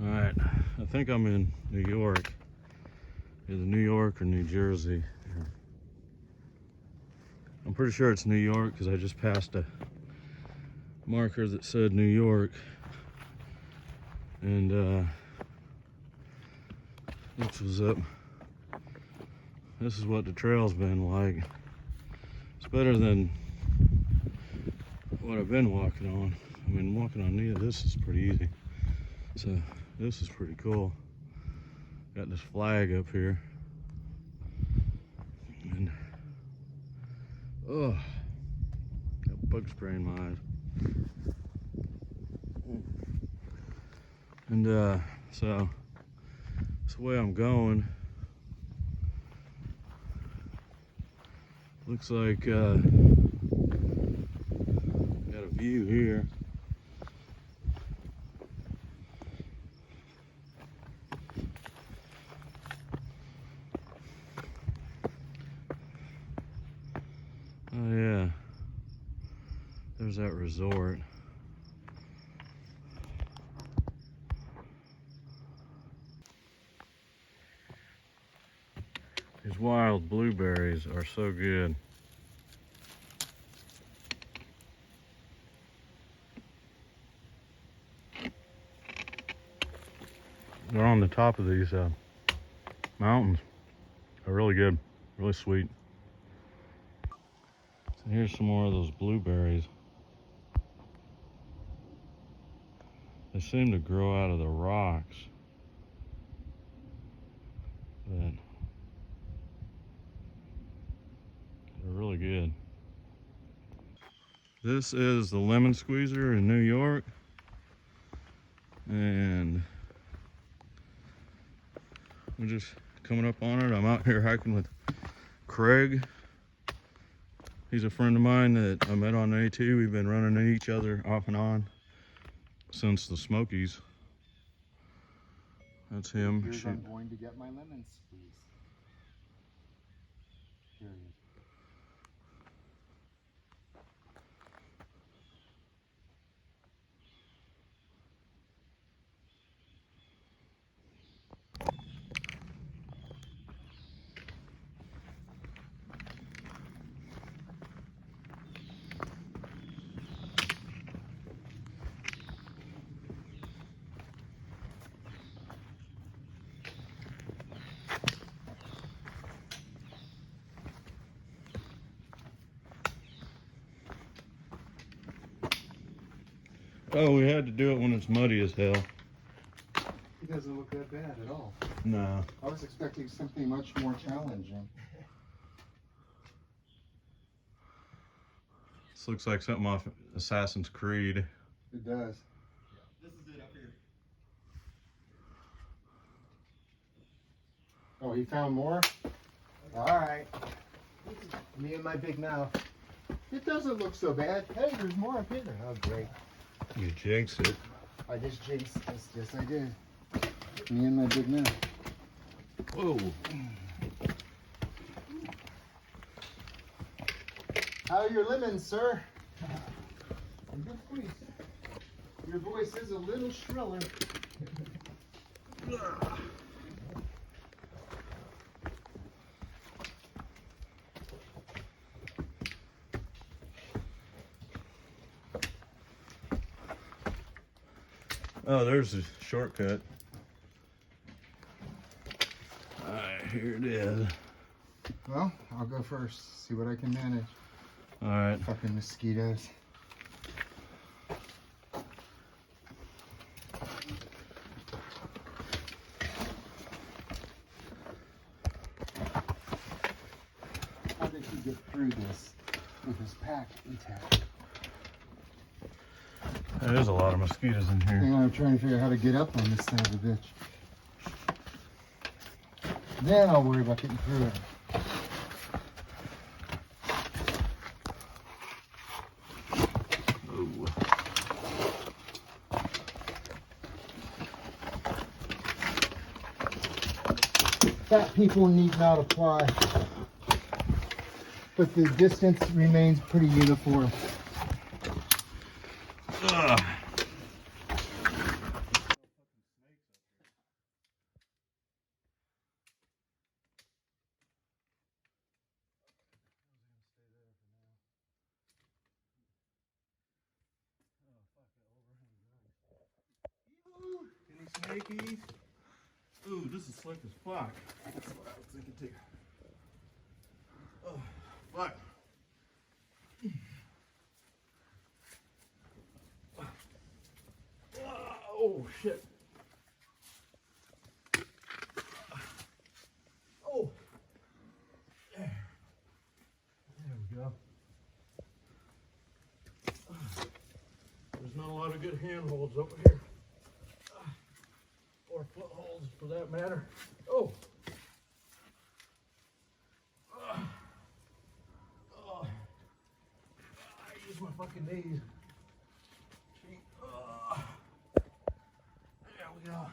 Alright, I think I'm in New York. Either New York or New Jersey. I'm pretty sure it's New York because I just passed a marker that said New York. And this was up. This is what the trail's been like. It's better than what I've been walking on. I mean, walking on this is pretty easy. So this is pretty cool. Got this flag up here. And oh, got bug spray in my eyes. And so that's the way I'm going. Looks like got a view here. Oh yeah, there's that resort. These wild blueberries are so good. They're on the top of these mountains. They're really good, really sweet. So here's some more of those blueberries. They seem to grow out of the rocks. But they're really good. This is the Lemon Squeezer in New York. And we're just coming up on it. I'm out here hiking with Craig. He's a friend of mine that I met on A2. We've been running into each other off and on since the Smokies. That's him. Here's I'm going to get my lemon squeeze. Period. Oh, we had to do it when it's muddy as hell. It doesn't look that bad at all. No. I was expecting something much more challenging. This looks like something off Assassin's Creed. It does. This is it up here. Oh, he found more? Alright. Me and my big mouth. It doesn't look so bad. Hey, there's more up here. Oh, great. You jinxed it. I just jinxed this. Yes, I did. Me and my big mouth. Whoa. How are your lemons, sir? Good voice. Your voice is a little shriller. Oh, there's a shortcut. Alright, here it is. Well, I'll go first. See what I can manage. Alright. Fucking mosquitoes. How did he get through this with his pack intact? There's a lot of mosquitoes in here. Hang on, I'm trying to figure out how to get up on this side of the bitch. Then I'll worry about getting through it. Ooh. Fat people need not apply, but the distance remains pretty uniform. Ugh. snakies. Ooh, this is slick as fuck. That's what I was thinking too. Oh, fuck. Oh, shit. Oh. There we go. There's not a lot of good handholds over here. Or footholds for that matter. Oh. Oh. I use my fucking knees. There we go.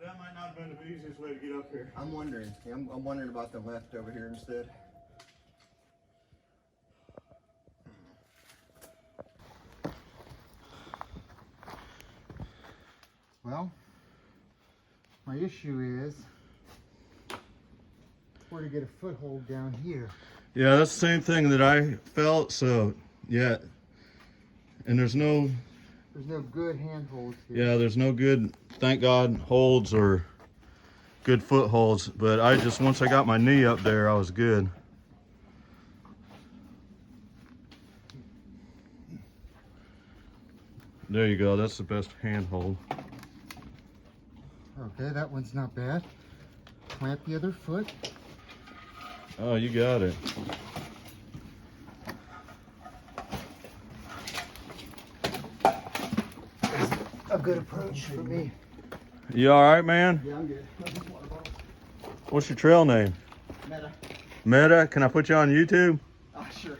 That might not have been the easiest way to get up here. I'm wondering. I'm wondering about the left over here instead. Well, my issue is where to get a foothold down here. Yeah, that's the same thing that I felt, so yeah. And there's no good handholds here. Yeah, there's no good, thank God, holds or good footholds. But I just, once I got my knee up there, I was good. There you go, that's the best handhold. Okay, that one's not bad. Plant the other foot. Oh, you got it. A good approach for me. You all right, man? Yeah, I'm good. What's your trail name? Meta. Meta? Can I put you on YouTube? Ah, sure.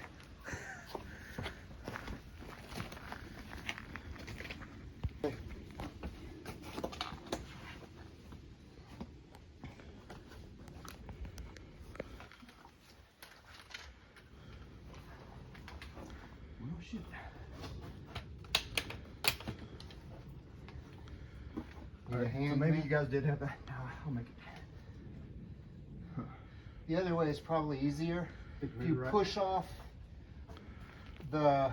Oh, shit. All right, so maybe you guys did have that. No, I'll make it. The other way is probably easier. If Maybe you right. push off the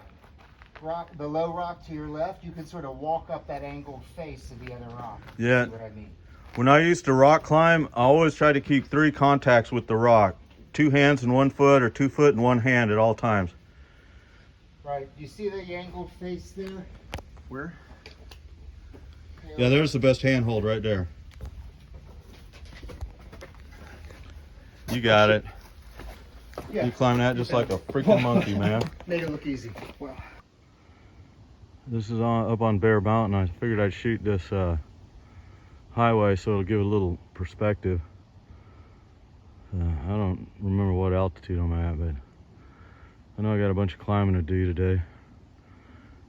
rock, the low rock to your left, you can sort of walk up that angled face of the other rock. Yeah. See what I mean? When I used to rock climb, I always tried to keep 3 contacts with the rock. 2 hands and 1 foot, or 2 foot and 1 hand at all times. Right. You see the angled face there? Where? Yeah, there's the best handhold right there. You got it. Yeah. You climb that just like a freaking monkey, man. Made it look easy. Well, This is up on Bear Mountain. I figured I'd shoot this highway so it'll give a little perspective. I don't remember what altitude I'm at, but I know I got a bunch of climbing to do today.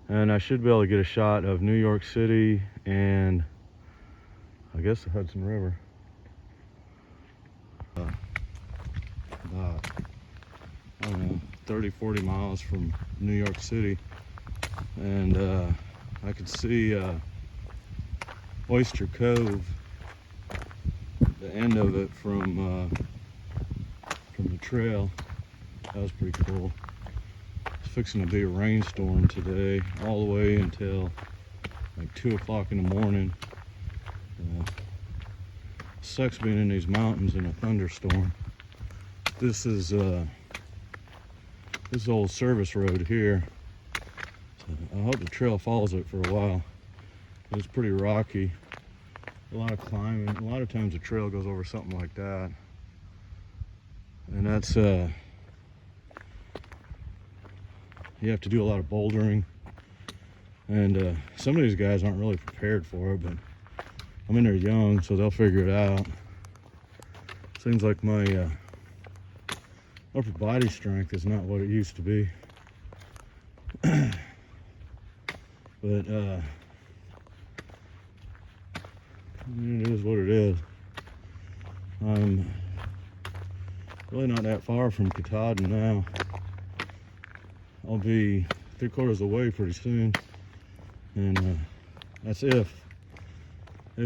And I should be able to get a shot of New York City and I guess the Hudson River. About, I don't know, 30, 40 miles from New York City. And I could see Oyster Cove, the end of it from the trail. That was pretty cool. It's fixing to be a rainstorm today, all the way until like 2 o'clock in the morning. Sucks being in these mountains in a thunderstorm. This is old service road here. So I hope the trail follows it for a while. It's pretty rocky. A lot of climbing. A lot of times the trail goes over something like that. And that's you have to do a lot of bouldering. And some of these guys aren't really prepared for it, but I mean, they're young, so they'll figure it out. Seems like my upper body strength is not what it used to be. But I mean, it is what it is. I'm really not that far from Katahdin now. I'll be 3/4 of the way pretty soon, and that's if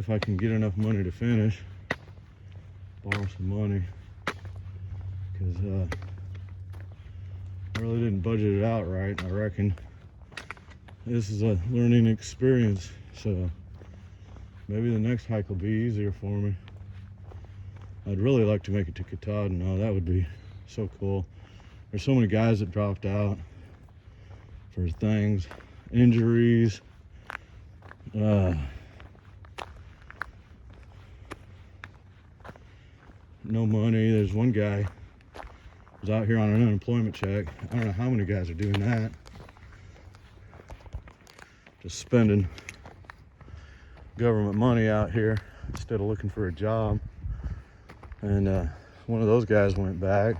I can get enough money to finish. Borrow some money, because I really didn't budget it out right. I reckon this is a learning experience, so maybe the next hike will be easier for me. I'd really like to make it to Katahdin. Oh, that would be so cool. There's so many guys that dropped out for things, injuries, no money. There's one guy who's out here on an unemployment check. I don't know how many guys are doing that. Just spending government money out here instead of looking for a job. And one of those guys went back.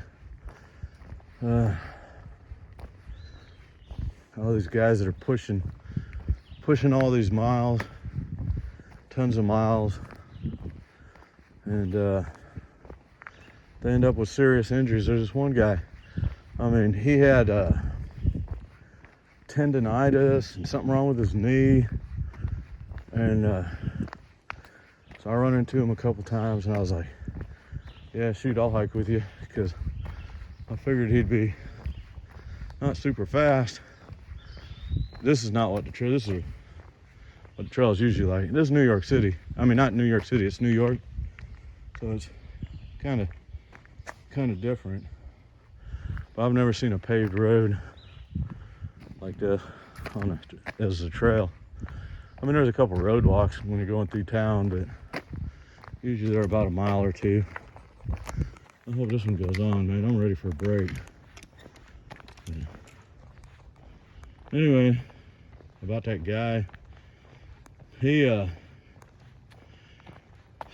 All these guys that are pushing all these miles, tons of miles, and they end up with serious injuries. There's this one guy, I mean, he had tendonitis and something wrong with his knee, and so I run into him a couple times, and I was like, yeah, shoot, I'll hike with you, because I figured he'd be not super fast. This is not what the trail, this is what the trail is usually like. This is New York City. I mean, not New York City, it's New York. So it's kind of different. But I've never seen a paved road like this as a trail. I mean, there's a couple roadwalks when you're going through town, but usually they're about a mile or two. I hope this one goes on, man. I'm ready for a break. Yeah. Anyway, about that guy, so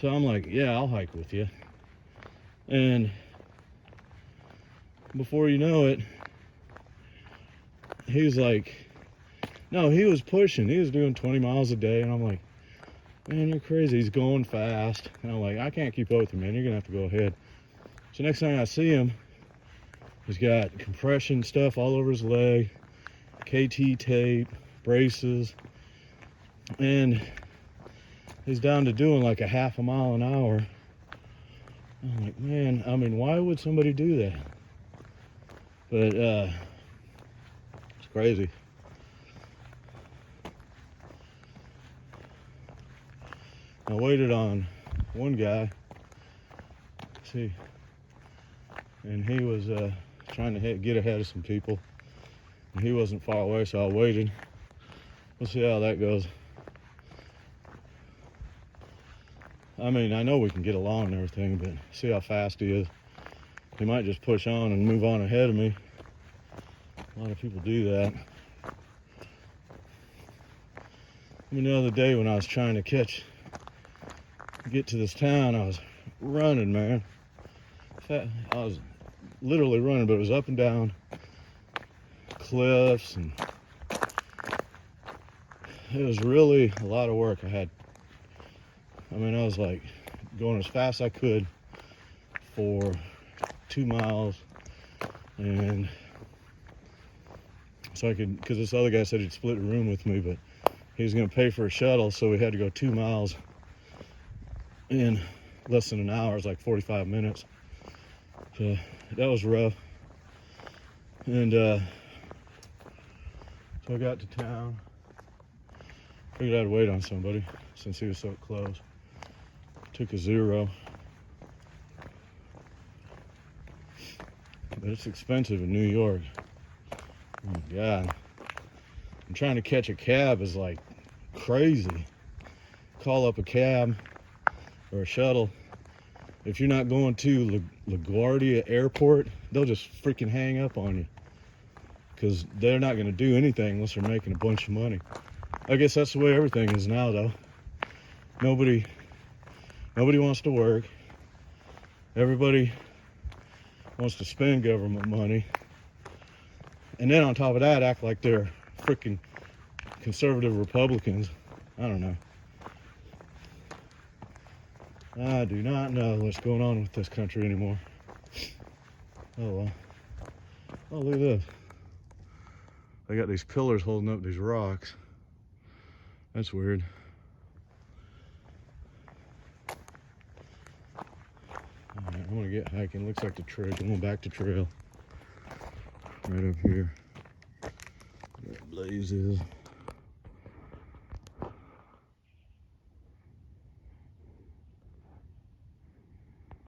I'm like, yeah, I'll hike with you. And before you know it, he's like, no, he was pushing. He was doing 20 miles a day. And I'm like, man, you're crazy. He's going fast. And I'm like, I can't keep up with you, man. You're going to have to go ahead. So next time I see him, he's got compression stuff all over his leg, KT tape, braces, and he's down to doing like a half a mile an hour. I'm like, man, I mean, why would somebody do that? But it's crazy. I waited on one guy, see, and he was trying to get ahead of some people, and he wasn't far away, so I waited. We'll see how that goes. I mean, I know we can get along and everything, but see how fast he is. He might just push on and move on ahead of me. A lot of people do that. I mean, the other day when I was trying to get to this town, I was running, man. I was literally running, but it was up and down cliffs, and it was really a lot of work. I was like going as fast as I could for 2 miles, and so I could, because this other guy said he'd split a room with me, but he was going to pay for a shuttle, so we had to go 2 miles in less than an hour. It was like 45 minutes. So that was rough. And so I got to town. Figured I'd wait on somebody since he was so close. Took a 0. But it's expensive in New York. Oh my God. I'm trying to catch a cab is like crazy. Call up a cab or a shuttle. If you're not going to LaGuardia Airport, they'll just freaking hang up on you, because they're not going to do anything unless they're making a bunch of money. I guess that's the way everything is now, though. Nobody wants to work. Everybody wants to spend government money. And then on top of that, act like they're freaking conservative Republicans. I don't know. I do not know what's going on with this country anymore. Oh well. Oh, look at this. They got these pillars holding up these rocks. That's weird. Alright, I'm gonna get hiking. Looks like the trail. Going back to trail. right up here. Where Blaze is.